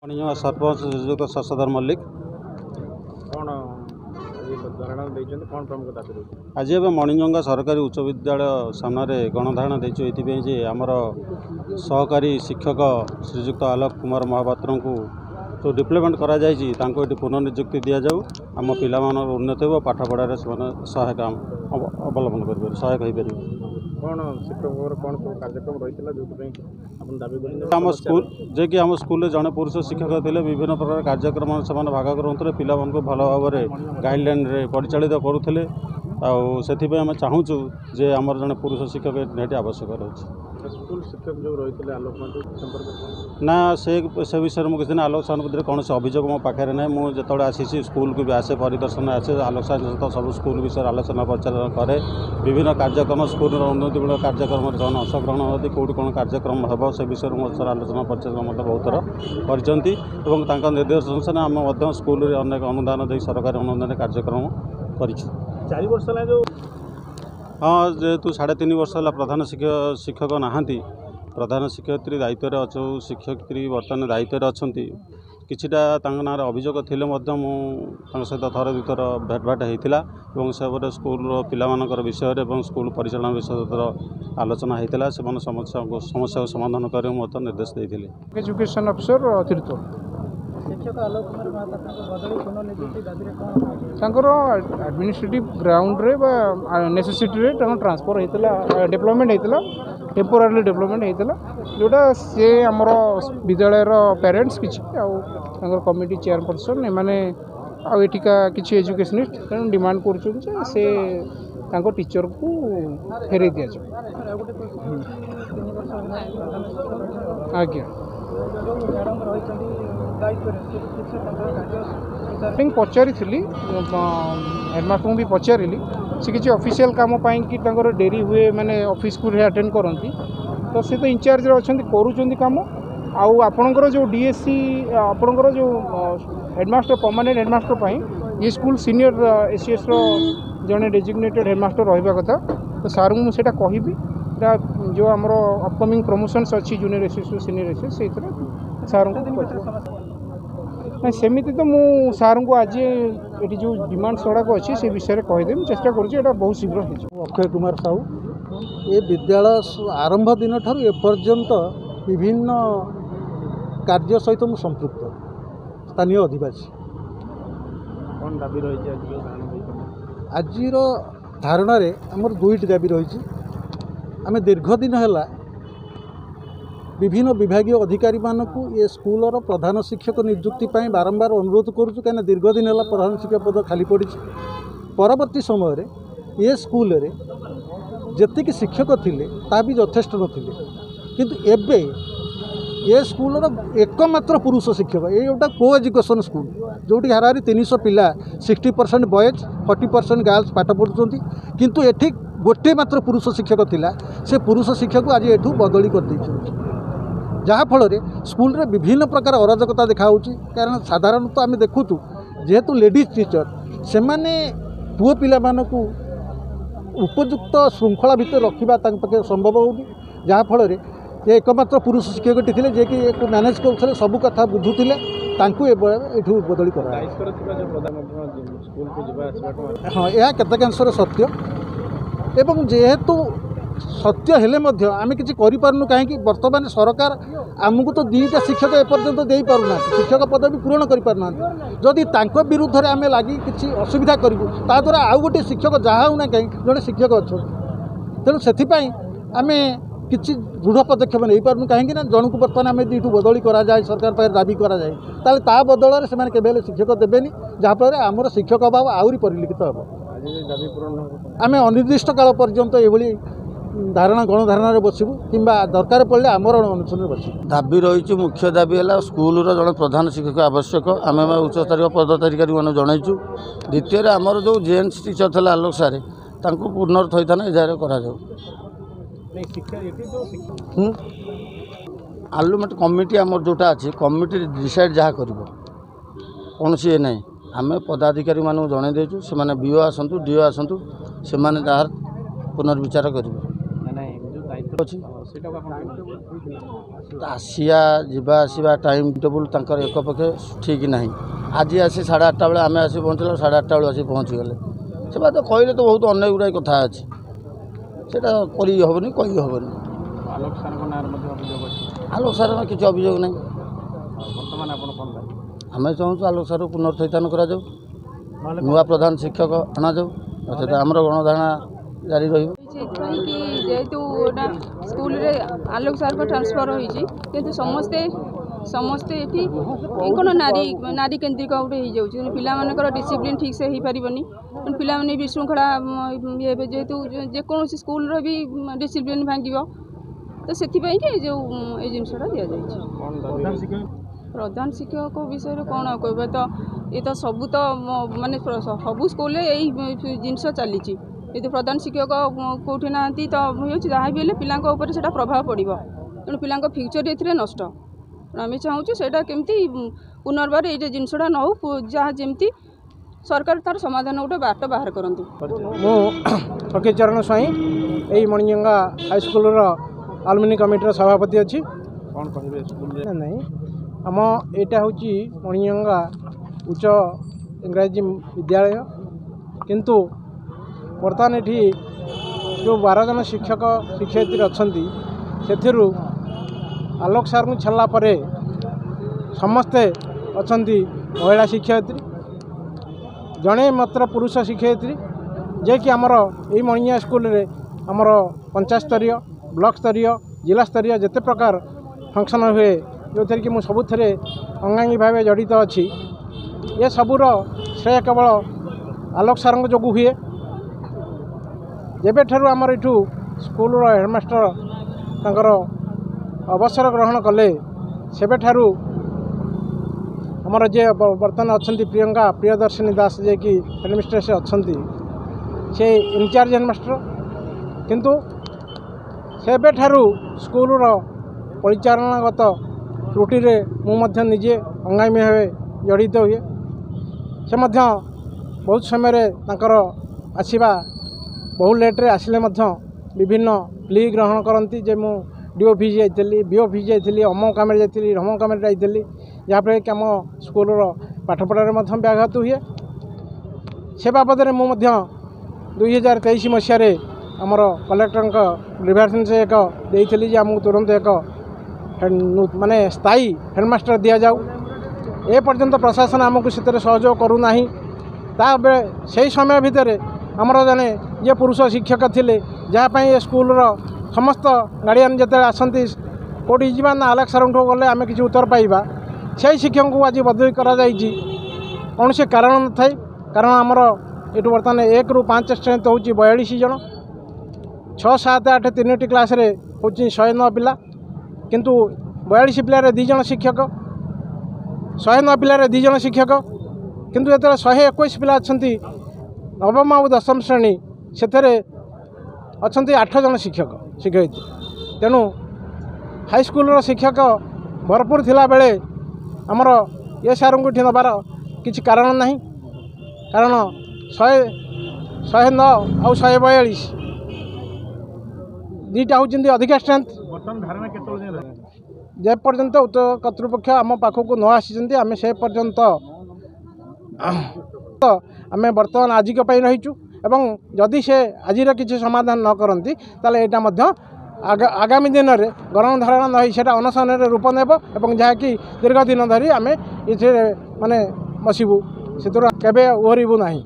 मणिजंगा सरपंच श्रीजुक्त शशधर मल्लिक कौन धारणा कौन प्रमुख दाबी आज एवं मणिजंगा सरकारी उच्च विद्यालय सामने गणधारणा देचु ये आमर सहकारी शिक्षक श्रीजुक्त आलोक कुमार महापात्र को जो डिप्लॉयमेंट करा जायछि तांको एटी पुनर्नियुक्ति दि जाऊ आम पिला उन्नति हो पाठ पढ़ार सहायक अवलंबन कर सहायक हो पार कौन शिक्षक कौन सब कार्यक्रम रही जो दाबी आम स्कूल जे कि आम स्कूल जड़े पुरुष शिक्षक थे विभिन्न प्रकार कार्यक्रम से भाग करूँ पिला भल भाव में गाइडलाइन परिचालित करुले आम चाहूँ जे आमर जड़े पुरुष शिक्षक निहाती आवश्यक रही स्कूल शिक्षक जो रही आलोक ना से विषय में किसी आलोक साहब कौन से अभियोग मो पाखे ना मुझे जो आसी स्कूल को भी आसे परिदर्शन आसे आलोक साहब सहित सब स्कूल विषय आलोचना प्रचार करे विभिन्न कार्यक्रम स्कूल उन्नतिमूलक कार्यक्रम अंशग्रहण होती कौटी कौन कार्यक्रम हम से विषय में सर आलोचना प्रचार बहुत थर कर निर्देश अनुसार आम स्कूल अनेक अनुदान दे सरकारी अनुदान कार्यक्रम कर 4 वर्ष जो हाँ जेहेतु 3.5 वर्ष है प्रधान शिक्षक नहांती प्रधान शिक्षयित्री दायित्व अच्छु शिक्षयित्री बर्तमान दायित्व अच्छा किछिटा ना अभियोग थे सहित थर दुथर भेटभाट होता से स्कूल पिलामानकर विषय और स्कूल परिचालन विषय आलोचना होता से समस्या समाधान कर निर्देश देते एजुकेशन अफिसर तीर्थ शिक्षक आलोक कुमार महापात्र पुनर्नियुक्ति दाबी एडमिनिस्ट्रेटिव ग्राउंड रे नेसेसिटी रे ट्रांसफर होता डेवलपमेंट होता टेम्पोरारी डेवलपमेंट होता जोटा सी आमर विद्यालय पेरेंट्स किसी कमिटी चेयरपर्सन एमाने आठिका किसी एजुकेशनिस्ट तेणु डिमांड कर टीचर को फेरे दि जाए आज्ञा पचारि हेडमास्टर भी पचारि सी किसी ऑफिशियल काम कि डेरी हुए माने ऑफिस को अटेंड करती तो सी तो इंचार्ज अच्छा करूँ काम आपणकर जो डीएससी आपणकर जो हेडमास्टर परमानेंट हेडमास्टर ये स्कूल सीनियर एसीएस जड़े डेजिग्नेटेड हेडमास्टर रहा कथा तो सार मुझे कहि जो आमर अपकमिंग प्रमोशन्स अच्छी जूनियर एसीएस सीनियर एसीएस से सार सेमिति तो मु सार को आज ये जो डिमांड सड़क अच्छी से विषय कहीदेवी चेष्टा कर बहुत शीघ्र हो। अक्षय कुमार साहू ये विद्यालय आरंभ दिन ठार एपर्यंत विभिन्न कार्य सहित मु संपृक्त स्थानीय अधिवासी कौन दाबी रही आज धारणा आमर दुईट दाबी रही आम दीर्घ दिन है विभिन्न विभाग अधिकारी मानक ये स्कूलर प्रधान शिक्षक नियुक्ति बारंबार अनुरोध करुँ कहीं दीर्घ दिन है प्रधान शिक्षक पद खाली पड़ी परवर्ती समय ये स्कूल रे जेतिक शिक्षक थिले ता भी यथेष्ट नथिले किंतु एबे ये स्कूलर एकमात्र पुरुष शिक्षक ये गोटा को एजुकेशन स्कूल जोटी हाराहारी 300 पिला 60% बॉयज 40% गर्ल्स पाठ पढ़ुंट किंतु एठी गोटे मात्र पुरुष शिक्षक थिला से पुरुष शिक्षक आज एठू बदली कर दी जहाँफल स्कूल रे विभिन्न प्रकार अराजकता देखा कारण साधारणतः आम देखु जेहेतु लेडीज टीचर से माने पुओ पिला मानकु उपयुक्त श्रृंखला भितर रखा पाखे संभव होनी जहाँफल ये एकमात्र पुरुष शिक्षक थे जे कि मैनेज कर सबू कथा बुझुले ये बदली कर हाँ यह केतकांशर सत्य एवं जेहेतु सत्य हेले मध्य आम किसी करूँ कहीं बर्तमान सरकार आमको तो 2टा शिक्षक एपर्यंत दे पारना शिक्षक पद भी पूरण करना जदि विरुद्ध में आम लगी किसी असुविधा करूँ ताद्वारा आउ गोटे शिक्षक जहाँ होना कहीं जड़े शिक्षक अच्छा तेणु से आम किसी दृढ़ पदक्षेप नहीं पार्नु कहीं जन को बर्तमान आम ये बदली कराए सरकार पाखे दाबी कराए ताले ता बदल से केवल शिक्षक देवेनि जहाँफल आमर शिक्षक अभाव आहरी परिलक्षित हम आम अनिर्दिष्ट काल पर्यंत ये धारणा गणधारणा बसबू कि दरकार पड़े आमर अनुष्ठान बस दाबी रही मुख्य दाबी है स्कूल जड़े प्रधान शिक्षक आवश्यक आम उच्च स्तरीय पदाधिकारी मैंने जनईचु द्वितीय आमर जो जेएनसी टीचर थे आलोक सारे पुनर्थैथान एजारे करा आलुमेट कमिटी आमर जोटा अच्छी कमिटी डिसाइड जहाँ कर कौन सी ना आम पदाधिकारी मानू जन देचु से बीओ आसतु डीओ आसतु से पुनर्विचार करेंगे। ସେଟାକୁ ଆପଣ ଆସିବା ଯିବା ଆସିବା ଟାଇମ୍ ଟେବୁଲ୍ ତାଙ୍କର ଏକ ପକ୍ଷେ ଠିକ୍ ନାହିଁ। ଆଜି ଆସି 8:30 ବେଳେ ଆମେ ଆସି ପହଞ୍ଚିଲା 8:30 ବେଳୁ ଆସି ପହଞ୍ଚିଗଲେ। ସେମାନେ ତ କହିଲେ ତ ବହୁତ ଅନେକ ଗୁଡ଼ାଏ କଥା ଅଛି, ସେଇଟା କରି ହେବନି କହି ହେବନି। ଆଲୋକ ସାର୍ଙ୍କ ନାଁରେ ମଧ୍ୟ ଅଭିଯୋଗ ଅଛି। ଆଲୋକ ସାର୍ଙ୍କ କିଛି ଅଭିଯୋଗ ନାହିଁ। ବର୍ତ୍ତମାନ ଆପଣ କ'ଣ ଚାହୁଁଛନ୍ତି? ଆମେ ଚାହୁଁଛୁ ଆଲୋକ ସାର୍କୁ ପୁନର୍ଥଇଥାନ କରାଯାଉ, ନୂଆ ପ୍ରଧାନ ଶିକ୍ଷକ ଅଣାଯାଉ, ନଚେତ ଆମର ଗଣଧାରଣା ଜାରି ରହିବ। ସେଇଥିପାଇଁ କି ଯେହେତୁ ଏଇଟା ସ୍କୁଲରେ ଆଲୋକ ସାର୍ଙ୍କ ଟ୍ରାନ୍ସଫର୍ ହୋଇଛି, କିନ୍ତୁ ସମସ୍ତେ ଏଠି କ'ଣ ନାରୀ କେନ୍ଦ୍ରିକ ଗୋଟେ ହେଇଯାଉଛି। ପିଲାମାନଙ୍କର ଡିସିପ୍ଲିନ୍ ଠିକ୍ ସେ ହେଇପାରିବନି, ପିଲାମାନେ ବିଶୃଙ୍ଖଳା ହେବେ, ଯେହେତୁ ଯେକୌଣସି ସ୍କୁଲର ବି ଡିସିପ୍ଲିନ୍ ଭାଙ୍ଗିବ। ତ ସେଥିପାଇଁ କି ଯେଉଁ ଏଇ ଜିନିଷଟା ଦିଆଯାଇଛି। ପ୍ରଧାନ ଶିକ୍ଷକ ବିଷୟରେ କ'ଣ କହିବା, ତ ଏ ତ ସବୁ ତ ମାନେ ସବୁ ସ୍କୁଲରେ ଏଇ ଜିନିଷ ଚାଲିଛି। ଯଦି ପ୍ରଧାନ ଶିକ୍ଷକ କେଉଁଠି ନାହାନ୍ତି ତ ହେଉଛି, ଯାହା ବି ହେଲେ ପିଲାଙ୍କ ଉପରେ ସେଇଟା ପ୍ରଭାବ ପଡ଼ିବ। ତେଣୁ ପିଲାଙ୍କ ଫ୍ୟୁଚର୍ ଏଥିରେ ନଷ୍ଟ। ଆମେ ଚାହୁଁଛୁ ସେଇଟା କେମିତି ପୁନର୍ବାର ଏଇ ଜିନିଷଟା ନ ହଉ, ଯାହା ଯେମିତି ସରକାର ତାର ସମାଧାନ ଗୋଟେ ବାଟ ବାହାର କରନ୍ତୁ। ମୁଁ ଫକୀରଚରଣ ସ୍ୱାଇଁ, ଏଇ ମଣିଜଙ୍ଗା ହାଇସ୍କୁଲର ଆଲୁମିନି କମିଟିର ସଭାପତି ଅଛି। କ'ଣ କହିବେ ସ୍କୁଲରେ? ନାହିଁ, ଆମ ଏଇଟା ହେଉଛି ମଣିଜଙ୍ଗା ଉଚ୍ଚ ଇଂରାଜୀ ବିଦ୍ୟାଳୟ, କିନ୍ତୁ ବର୍ତ୍ତମାନ ଏଠି ଯେଉଁ 12 ଜଣ ଶିକ୍ଷକ ଶିକ୍ଷୟିତ୍ରୀ ଅଛନ୍ତି, ସେଥିରୁ ଆଲୋକ ସାର୍ଙ୍କୁ ଛାଡ଼ିଲା ପରେ ସମସ୍ତେ ଅଛନ୍ତି ମହିଳା ଶିକ୍ଷୟିତ୍ରୀ, ଜଣେ ମାତ୍ର ପୁରୁଷ ଶିକ୍ଷୟିତ୍ରୀ, ଯିଏକି ଆମର ଏଇ ମଣିଜଙ୍ଗା ସ୍କୁଲରେ ଆମର ପଞ୍ଚାୟତ ସ୍ତରୀୟ, ବ୍ଲକ ସ୍ତରୀୟ, ଜିଲ୍ଲା ସ୍ତରୀୟ ଯେତେ ପ୍ରକାର ଫଙ୍କସନ୍ ହୁଏ, ଯେଉଁଥିରେ କି ମୁଁ ସବୁଥିରେ ଅଙ୍ଗାଙ୍ଗୀ ଭାବେ ଜଡ଼ିତ ଅଛି। ଏସବୁର ଶ୍ରେୟ କେବଳ ଆଲୋକ ସାର୍ଙ୍କ ଯୋଗୁଁ ହୁଏ। ଯେବେଠାରୁ ଆମର ଏଠୁ ସ୍କୁଲର ହେଡ଼ମାଷ୍ଟର ତାଙ୍କର ଅବସର ଗ୍ରହଣ କଲେ, ସେବେଠାରୁ ଆମର ଯିଏ ବର୍ତ୍ତମାନ ଅଛନ୍ତି ପ୍ରିୟଦର୍ଶିନୀ ଦାସ, ଯିଏକି ହେଡ଼ମିଷ୍ଟ୍ରେସ୍ ଅଛନ୍ତି, ସେ ଇନଚାର୍ଜ ହେଡ଼ମାଷ୍ଟର। କିନ୍ତୁ ସେବେଠାରୁ ସ୍କୁଲର ପରିଚାଳନାଗତ ତ୍ରୁଟିରେ ମୁଁ ମଧ୍ୟ ନିଜେ ଅଙ୍ଗାମୀ ଭାବେ ଜଡ଼ିତ ହୁଏ। ସେ ମଧ୍ୟ ବହୁତ ସମୟରେ ତାଙ୍କର ଆସିବା ବହୁ ଲେଟ୍ରେ ଆସିଲେ ମଧ୍ୟ ବିଭିନ୍ନ ପ୍ଲି ଗ୍ରହଣ କରନ୍ତି ଯେ ମୁଁ ଡି ଅଫିସ୍ ଯାଇଥିଲି, ବି ଅଫିସ୍ ଯାଇଥିଲି, ଅମକ କାମରେ ଯାଇଥିଲି, ଢମକ କାମରେ ଯାଇଥିଲି, ଯାହାଫଳରେ କି ଆମ ସ୍କୁଲର ପାଠପଢ଼ାରେ ମଧ୍ୟ ବ୍ୟାଘାତ ହୁଏ। ସେ ବାବଦରେ ମୁଁ ମଧ୍ୟ 2023 ମସିହାରେ ଆମର କଲେକ୍ଟରଙ୍କ ଗ୍ରିଭାନ୍ସ ଏକ ଦେଇଥିଲି ଯେ ଆମକୁ ତୁରନ୍ତ ଏକ ମାନେ ସ୍ଥାୟୀ ହେଡ଼ମାଷ୍ଟର ଦିଆଯାଉ। ଏପର୍ଯ୍ୟନ୍ତ ପ୍ରଶାସନ ଆମକୁ ସେଥିରେ ସହଯୋଗ କରୁନାହିଁ। ତାବେଳେ ସେହି ସମୟ ଭିତରେ ଆମର ଜଣେ ଯିଏ ପୁରୁଷ ଶିକ୍ଷକ ଥିଲେ, ଯାହା ପାଇଁ ଏ ସ୍କୁଲର ସମସ୍ତ ଗାର୍ଡ଼ିଆନ୍ ଯେତେବେଳେ ଆସନ୍ତି କେଉଁଠି ଯିବା ନା ଆଲେକ୍ସ ସାର୍ଙ୍କଠୁ ଗଲେ ଆମେ କିଛି ଉତ୍ତର ପାଇବା, ସେହି ଶିକ୍ଷକଙ୍କୁ ଆଜି ବଦଳି କରାଯାଇଛି। କୌଣସି କାରଣ ନଥାଏ, କାରଣ ଆମର ଏଠୁ ବର୍ତ୍ତମାନ 1ରୁ 5 ଷ୍ଟ୍ରେନ୍ଥ ହେଉଛି 42 ଜଣ, 6, 7, 8 3ଟି କ୍ଲାସ୍ରେ ହେଉଛି 109 ପିଲା, କିନ୍ତୁ 42 ପିଲାରେ 2 ଜଣ ଶିକ୍ଷକ, 109 ପିଲାରେ 2 ଜଣ ଶିକ୍ଷକ। କିନ୍ତୁ ଯେତେବେଳେ 121 ପିଲା ଅଛନ୍ତି ନବମ ଆଉ ଦଶମ ଶ୍ରେଣୀ, ସେଥିରେ ଅଛନ୍ତି 8 ଜଣ ଶିକ୍ଷକ ଶିକ୍ଷୟିତ୍ରୀ। ତେଣୁ ହାଇସ୍କୁଲର ଶିକ୍ଷକ ଭରପୁର ଥିଲାବେଳେ ଆମର ଏ ସାର୍ଙ୍କୁ ଏଠି ନେବାର କିଛି କାରଣ ନାହିଁ, କାରଣ 109 ଆଉ 142 ଦୁଇଟା ହେଉଛନ୍ତି ଅଧିକା ଷ୍ଟ୍ରେନ୍ଥ। ବର୍ତ୍ତମାନ ଧାରଣା କେତେବେଳେ ଯାଏଁ ରହିବ? ଯେପର୍ଯ୍ୟନ୍ତ ଉଚ୍ଚ କର୍ତ୍ତୃପକ୍ଷ ଆମ ପାଖକୁ ନ ଆସିଛନ୍ତି, ଆମେ ସେ ପର୍ଯ୍ୟନ୍ତ ଆମେ ବର୍ତ୍ତମାନ ଆଜିକ ପାଇଁ ରହିଛୁ। ଏବଂ ଯଦି ସେ ଆଜିର କିଛି ସମାଧାନ ନ କରନ୍ତି, ତାହେଲେ ଏଇଟା ମଧ୍ୟ ଆଗାମୀ ଦିନରେ ଗଣଧାରଣା ନ ହୋଇ ସେଇଟା ଅନଶନରେ ରୂପ ନେବ ଏବଂ ଯାହାକି ଦୀର୍ଘ ଦିନ ଧରି ଆମେ ଏଥିରେ ମାନେ ବସିବୁ, ସେଥିରୁ କେବେ ଓହରିବୁ ନାହିଁ।